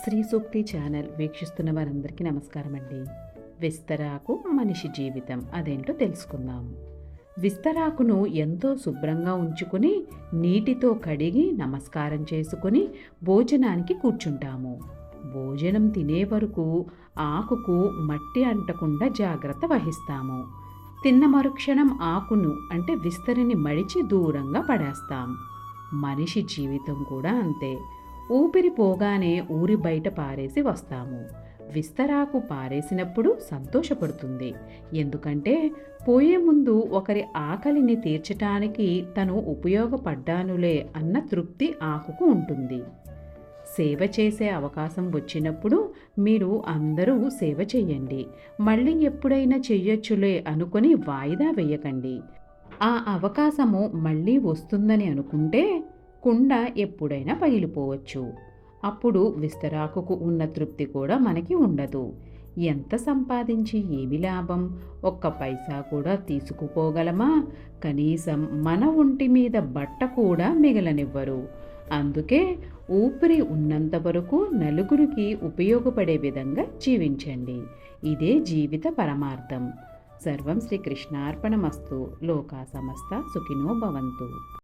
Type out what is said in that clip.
శ్రీ సూక్తి channel వీక్షిస్తున్న వారందరికీ నమస్కారం అండి. విస్తరాకు మనిషి జీవితం అదేంటో తెలుసుకుందాం. విస్తరాకును ఎంతో శుభ్రంగా ఉంచుకుని నీటితో కడిగి నమస్కారం చేసుకుని భోజనానికి కూర్చుంటాము. భోజనం తినే వరకు ఆకుకు మట్టి అంటకుండా జాగ్రత్త వహిస్తాము. తిన్న మరుక్షణం ఆకును అంటే విస్తరిని మడిచి దూరంగా పడేస్తాం. మనిషి జీవితం కూడా అంతే. ఊపిరి పోగానే ఊరి బయట పారేసి వస్తాము. విస్తరాకు పారేసినప్పుడు సంతోషపడుతుంది. ఎందుకంటే పోయే ముందు ఒకరి ఆకలిని తీర్చటానికి తను ఉపయోగపడ్డానులే అన్న తృప్తి ఆకుకు ఉంటుంది. సేవ చేసే అవకాశం వచ్చినప్పుడు మీరు అందరూ సేవ చెయ్యండి. మళ్ళీ ఎప్పుడైనా చెయ్యొచ్చులే అనుకొని వాయిదా వేయకండి. ఆ అవకాశము మళ్ళీ వస్తుందని అనుకుంటే కుండ ఎప్పుడైనా పగిలిపోవచ్చు. అప్పుడు విస్తరాకుకు ఉన్న తృప్తి కూడా మనకి ఉండదు. ఎంత సంపాదించి ఏమి లాభం? ఒక్క పైసా కూడా తీసుకుపోగలమా? కనీసం మన ఒంటి మీద బట్ట కూడా మిగలనివ్వరు. అందుకే ఊపిరి ఉన్నంత వరకు నలుగురికి ఉపయోగపడే విధంగా జీవించండి. ఇదే జీవిత పరమార్థం. సర్వం శ్రీకృష్ణార్పణమస్తు. లోకా సమస్త సుఖినో భవంతు.